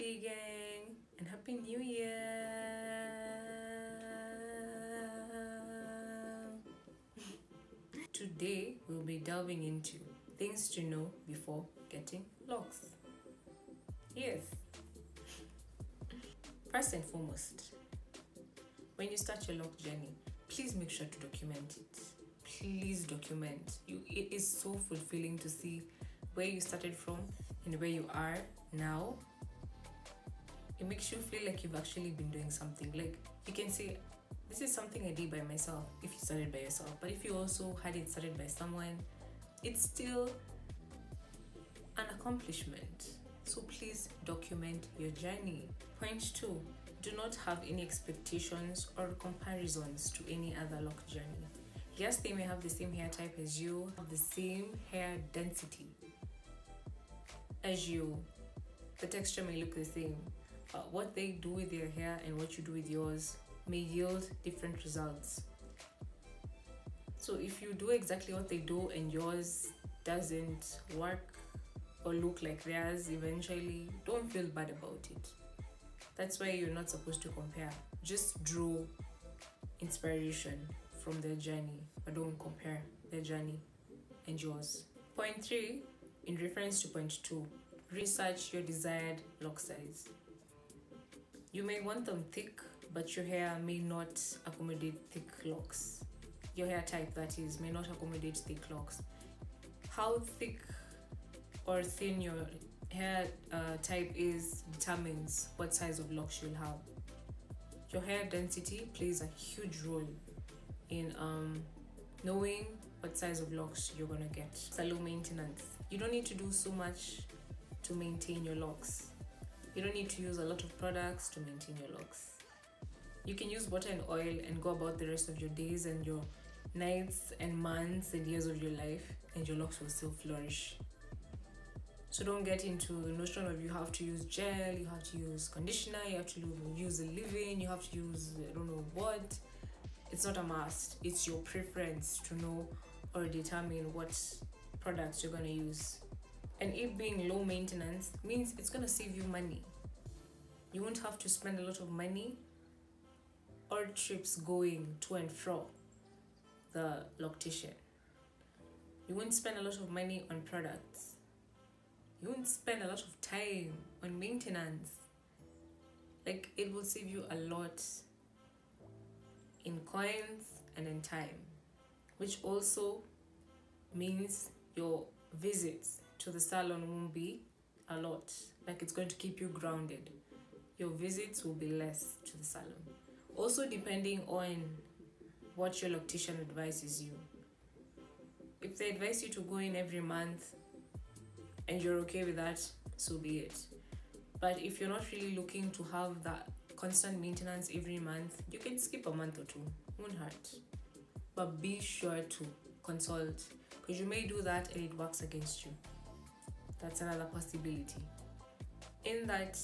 Bee gang, and Happy New Year! Today we'll be delving into things to know before getting locks. Yes. First and foremost, when you start your lock journey, please make sure to document it. Please document. It is so fulfilling to see where you started from and where you are now. It makes you feel like you've actually been doing something. Like, you can say, this is something I did by myself if you started by yourself. But if you also had it started by someone, it's still an accomplishment. So please document your journey. Point 2, do not have any expectations or comparisons to any other lock journey. Yes, they may have the same hair type as you, have the same hair density as you. The texture may look the same, but what they do with their hair and what you do with yours may yield different results. So if you do exactly what they do and yours doesn't work or look like theirs eventually, don't feel bad about it. That's why you're not supposed to compare. Just draw inspiration from their journey, but don't compare their journey and yours. Point 3, in reference to point 2, research your desired lock size. You may want them thick, but your hair may not accommodate thick locks. Your hair type, that is, may not accommodate thick locks. How thick or thin your hair type is determines what size of locks you'll have. Your hair density plays a huge role in knowing what size of locks you're gonna get. It's a low maintenance. You don't need to do so much to maintain your locks. You don't need to use a lot of products to maintain your locks. You can use water and oil and go about the rest of your days and your nights and months and years of your life, and your locks will still flourish. So don't get into the notion of you have to use gel, you have to use conditioner, you have to use a leave-in, you have to use I don't know what. It's not a must. It's your preference to know or determine what products you're going to use. And it being low maintenance means it's going to save you money. You won't have to spend a lot of money or trips going to and fro the loctician. You won't spend a lot of money on products. You won't spend a lot of time on maintenance. Like, it will save you a lot in coins and in time, which also means your visits to the salon won't be a lot. Like, it's going to keep you grounded. Your visits will be less to the salon. Also, depending on what your loctician advises you. If they advise you to go in every month and you're okay with that, so be it. But if you're not really looking to have that constant maintenance every month, you can skip a month or two. Won't hurt. But be sure to consult, because you may do that and it works against you. That's another possibility. In that,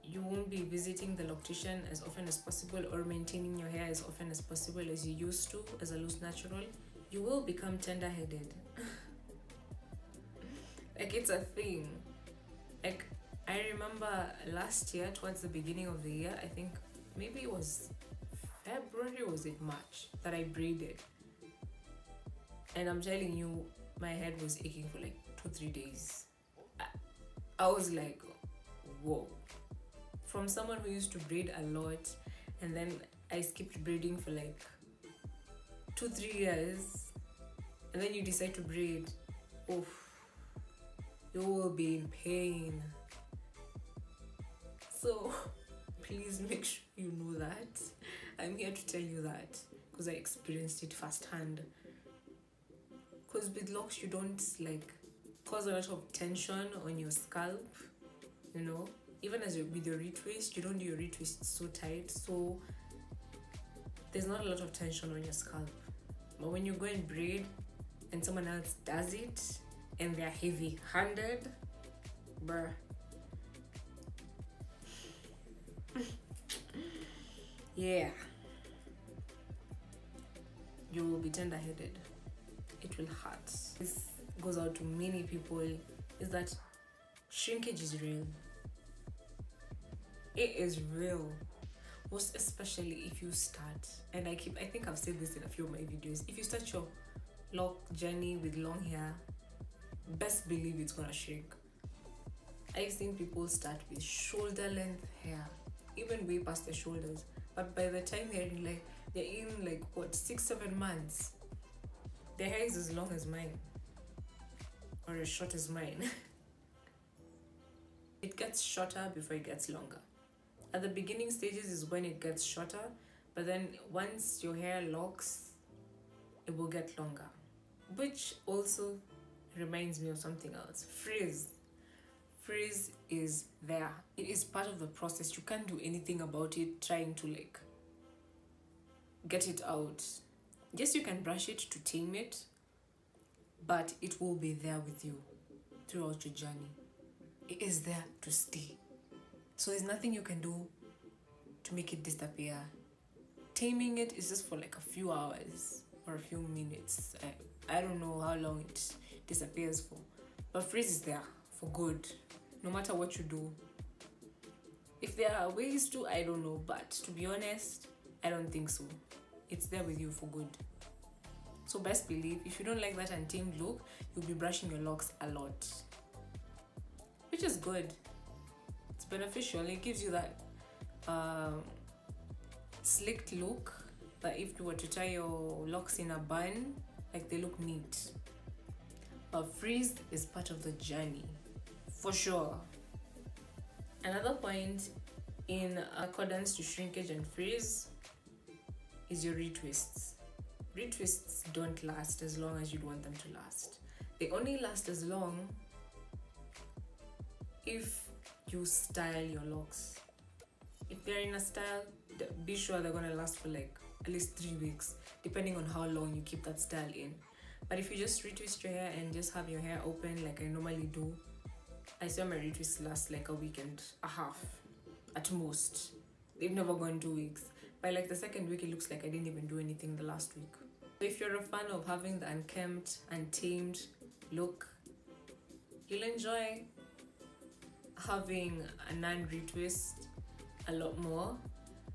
you won't be visiting the loctician as often as possible or maintaining your hair as often as possible as you used to as a loose natural. You will become tender-headed. Like, it's a thing. Like, I remember last year, towards the beginning of the year, I think maybe it was February or was it March, that I braided. And I'm telling you, my head was aching for like 2-3 days. I was like, whoa. From someone who used to braid a lot, and then I skipped braiding for like 2-3 years, and then you decide to braid, oof, you will be in pain. So please make sure you know that. I'm here to tell you that because I experienced it firsthand. Because with locks, you don't like cause a lot of tension on your scalp, you know. Even as with your retwist, you don't do your retwist so tight, so there's not a lot of tension on your scalp. But when you go and braid and someone else does it and they're heavy-handed, bruh. Yeah. You will be tender-headed. It will hurt. This goes out to many people, is that Shrinkage is real. It is real. Most especially if you start, and I think I've said this in a few of my videos, if you start your lock journey with long hair, best believe it's gonna shrink. I've seen people start with shoulder length hair, even way past their shoulders, but by the time they're in what, 6-7 months, their hair is as long as mine, or as short as mine. It gets shorter before it gets longer. At the beginning stages is when it gets shorter, but then once your hair locks, it will get longer. Which also reminds me of something else. Frizz. Frizz is there. It is part of the process. You can't do anything about it trying to get it out. Yes, you can brush it to tame it, but it will be there with you throughout your journey. It is there to stay. So there's nothing you can do to make it disappear. Taming it is just for a few hours or a few minutes. I don't know how long it disappears for. But Frizz is there for good, no matter what you do. If there are ways to, I don't know, but to be honest, I don't think so. It's there with you for good. So best believe, if you don't like that untamed look, you'll be brushing your locks a lot, which is good. It's beneficial. It gives you that slicked look, that if you were to tie your locks in a bun, they look neat. But Frizz is part of the journey, for sure. Another point in accordance to shrinkage and Frizz is your retwists. Retwists don't last as long as you'd want them to last. They only last as long if you style your locks. If they're in a style, be sure they're gonna last for at least 3 weeks, depending on how long you keep that style in. But if you just retwist your hair and just have your hair open like I normally do, I swear my retwists last a week and a half at most. They've never gone 2 weeks. By the second week, it looks like I didn't even do anything the last week. So if you're a fan of having the unkempt, untamed look, you'll enjoy having a non-retwist a lot more.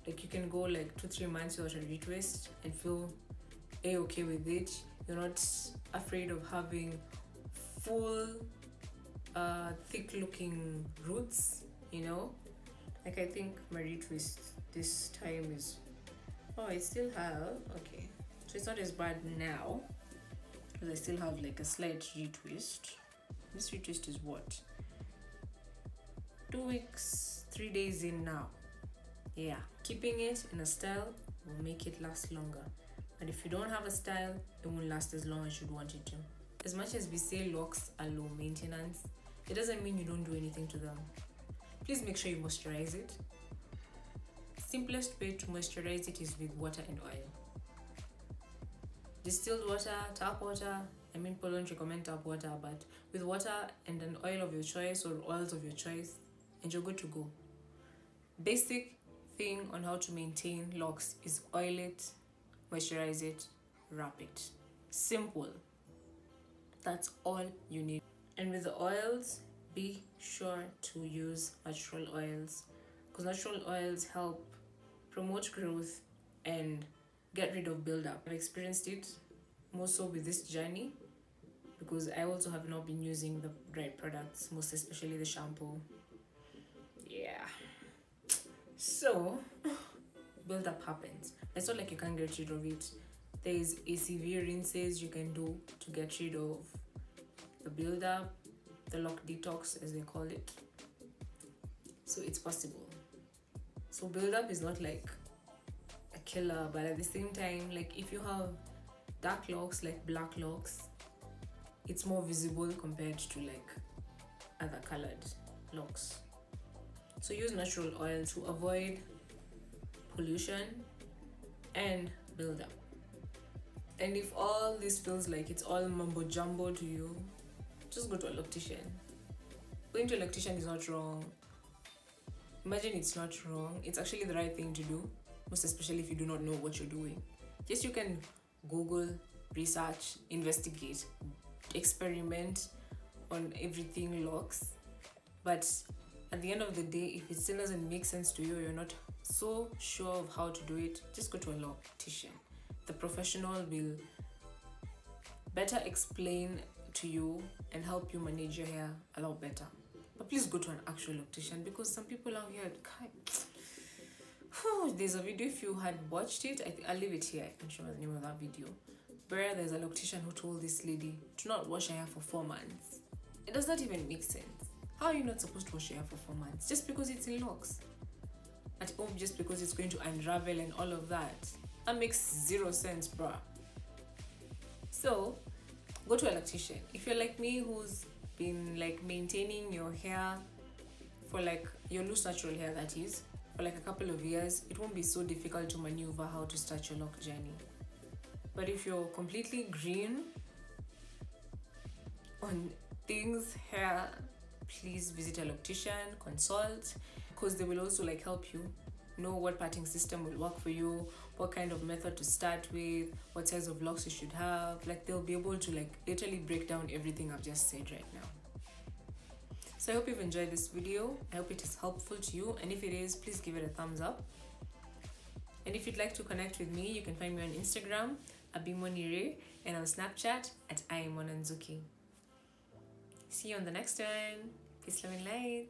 You can go 2-3 months without a retwist and feel okay with it. You're not afraid of having full thick looking roots, I think my retwist this time is, I still have, okay, so it's not as bad now because I still have a slight retwist. This retwist is what, 2 weeks, 3 days in now. Yeah, keeping it in a style will make it last longer. But if you don't have a style, it won't last as long as you'd want it to. As much as we say locks are low maintenance, it doesn't mean you don't do anything to them. Please make sure you moisturize it. Simplest way to moisturize it is with water and oil. Distilled water, tap water, people don't recommend tap water, but with water and an oil of your choice or oils of your choice, and you're good to go. Basic thing on how to maintain locks is oil it, moisturize it, wrap it. Simple. That's all you need. And with the oils, be sure to use natural oils, because natural oils help promote growth and get rid of buildup. I've experienced it more so with this journey because I also have not been using the right products, most especially the shampoo. Yeah. So, buildup happens. It's not like you can't get rid of it. There's ACV rinses you can do to get rid of the buildup, the lock detox as they call it. So it's possible. So buildup is not a killer, but at the same time, if you have dark locks, black locks, it's more visible compared to other colored locks. So use natural oil to avoid pollution and buildup. And if all this feels like it's all mumbo jumbo to you, just go to a loctician. Going to a loctician is not wrong. Imagine it's not wrong. It's actually the right thing to do, most especially if you do not know what you're doing. Yes, you can Google, research, investigate, experiment on everything locks, But at the end of the day, if it still doesn't make sense to you, or you're not so sure of how to do it, just go to a loctician. The professional will better explain to you and help you manage your hair a lot better. But please go to an actual loctician, because some people out here can't. There's a video, if you had watched it, I'll leave it here. I can show the name of that video, where there's a loctician who told this lady to not wash her hair for 4 months. It does not even make sense. How are you not supposed to wash your hair for 4 months just because it's in locks at home, just because it's going to unravel and all of that? That makes zero sense, bruh. So go to a loctician. If you're like me, who's been like maintaining your hair for like your loose natural hair, that is, for like a couple of years, it won't be so difficult to maneuver how to start your lock journey. But if you're completely green on things hair, please visit a loctician, consult, because they will also like help you know what parting system will work for you, what kind of method to start with, what size of locks you should have. Like, they'll be able to like literally break down everything I've just said right now. So I hope you've enjoyed this video. I hope it is helpful to you, and if it is, please give it a thumbs up. And if you'd like to connect with me, you can find me on Instagram at BeeMoniRae, and on Snapchat at I am Monanzuki. See you on the next one. Peace, love, and light.